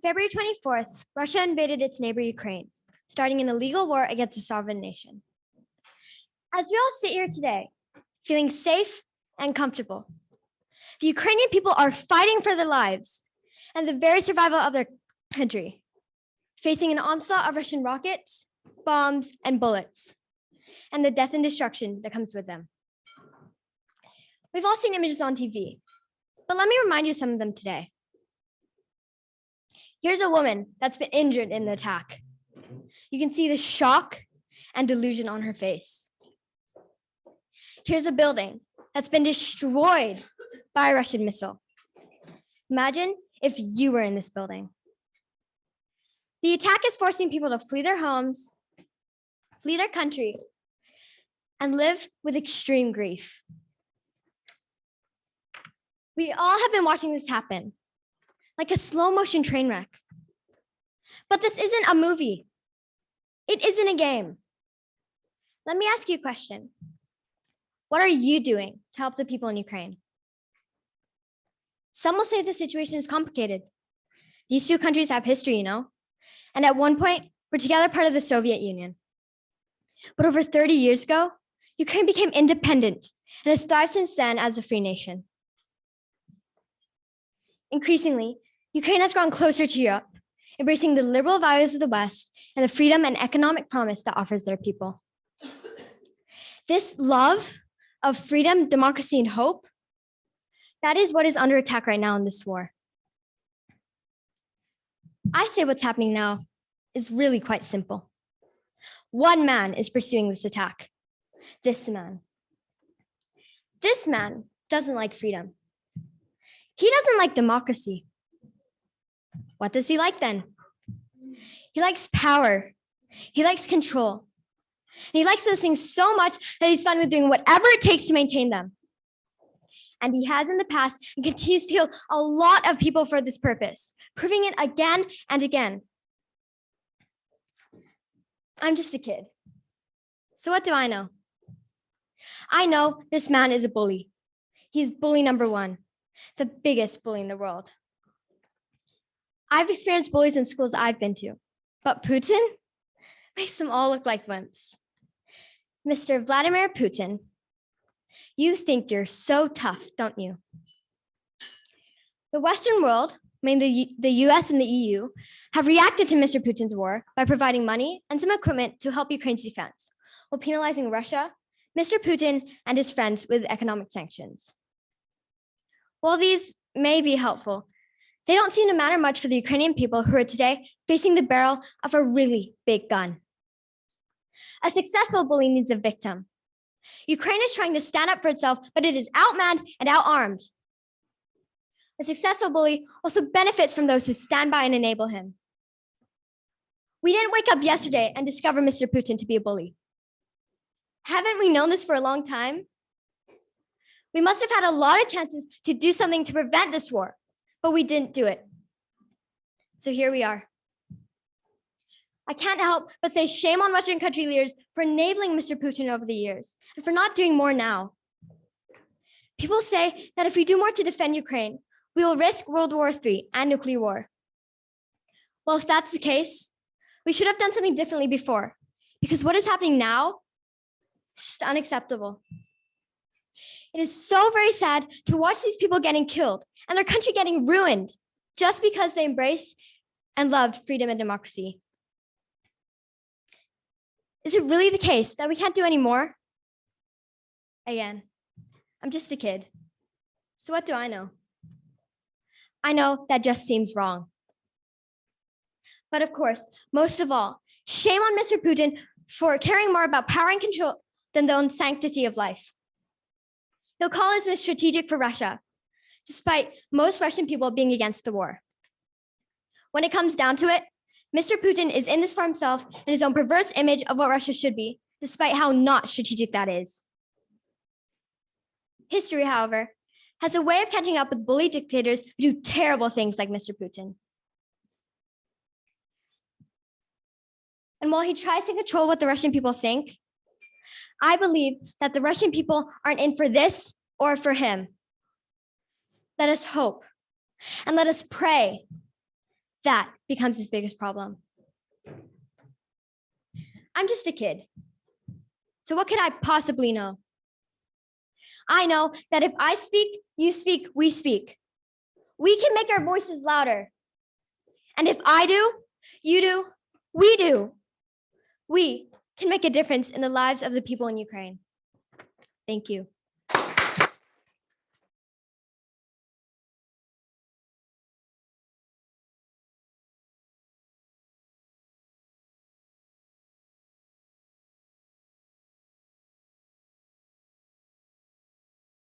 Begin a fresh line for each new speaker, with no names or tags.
February 24th, Russia invaded its neighbor Ukraine, starting an illegal war against a sovereign nation. As we all sit here today, feeling safe and comfortable, the Ukrainian people are fighting for their lives and the very survival of their country, facing an onslaught of Russian rockets, bombs, and bullets, and the death and destruction that comes with them. We've all seen images on TV, but let me remind you some of them today. Here's a woman that's been injured in the attack. You can see the shock and delusion on her face. Here's a building that's been destroyed by a Russian missile. Imagine if you were in this building. The attack is forcing people to flee their homes, flee their country, and live with extreme grief. We all have been watching this happen, like a slow motion train wreck. But this isn't a movie. It isn't a game. Let me ask you a question. What are you doing to help the people in Ukraine? Some will say the situation is complicated. These two countries have history, and at one point, were together part of the Soviet Union. But over 30 years ago, Ukraine became independent and has thrived since then as a free nation. Increasingly, Ukraine has grown closer to Europe, embracing the liberal values of the West and the freedom and economic promise that offers their people. This love of freedom, democracy, and hope, that is what is under attack right now in this war. I say what's happening now is really quite simple. One man is pursuing this attack. This man. This man doesn't like freedom. He doesn't like democracy. What does he like then? He likes power. He likes control. And he likes those things so much that he's fine with doing whatever it takes to maintain them. And he has in the past and continues to kill a lot of people for this purpose, proving it again and again. I'm just a kid. So what do I know? I know this man is a bully. He's bully number one, the biggest bully in the world. I've experienced bullies in schools I've been to, but Putin makes them all look like wimps. Mr. Vladimir Putin, you think you're so tough, don't you? The Western world, mainly the US and the EU, have reacted to Mr. Putin's war by providing money and some equipment to help Ukraine's defense, while penalizing Russia, Mr. Putin, and his friends with economic sanctions. While these may be helpful, they don't seem to matter much for the Ukrainian people who are today facing the barrel of a really big gun. A successful bully needs a victim. Ukraine is trying to stand up for itself, but it is outmanned and outarmed. A successful bully also benefits from those who stand by and enable him. We didn't wake up yesterday and discover Mr. Putin to be a bully. Haven't we known this for a long time? We must have had a lot of chances to do something to prevent this war, but we didn't do it. So here we are. I can't help but say shame on Western country leaders for enabling Mr. Putin over the years and for not doing more now. People say that if we do more to defend Ukraine, we will risk World War III and nuclear war. Well, if that's the case, we should have done something differently before, because what is happening now is just unacceptable. It is so very sad to watch these people getting killed and their country getting ruined just because they embraced and loved freedom and democracy. Is it really the case that we can't do any more? Again, I'm just a kid. So what do I know? I know that just seems wrong. But of course, most of all, shame on Mr. Putin for caring more about power and control than the own sanctity of life. He'll call his move strategic for Russia, despite most Russian people being against the war. When it comes down to it, Mr. Putin is in this for himself and his own perverse image of what Russia should be, despite how not strategic that is. History, however, has a way of catching up with bully dictators who do terrible things like Mr. Putin. And while he tries to control what the Russian people think, I believe that the Russian people aren't in for this or for him. Let us hope and let us pray That becomes his biggest problem. I'm just a kid. So what could I possibly know? I know that if I speak, you speak, we speak. We can make our voices louder. And if I do, you do, we do. We can make a difference in the lives of the people in Ukraine. Thank you.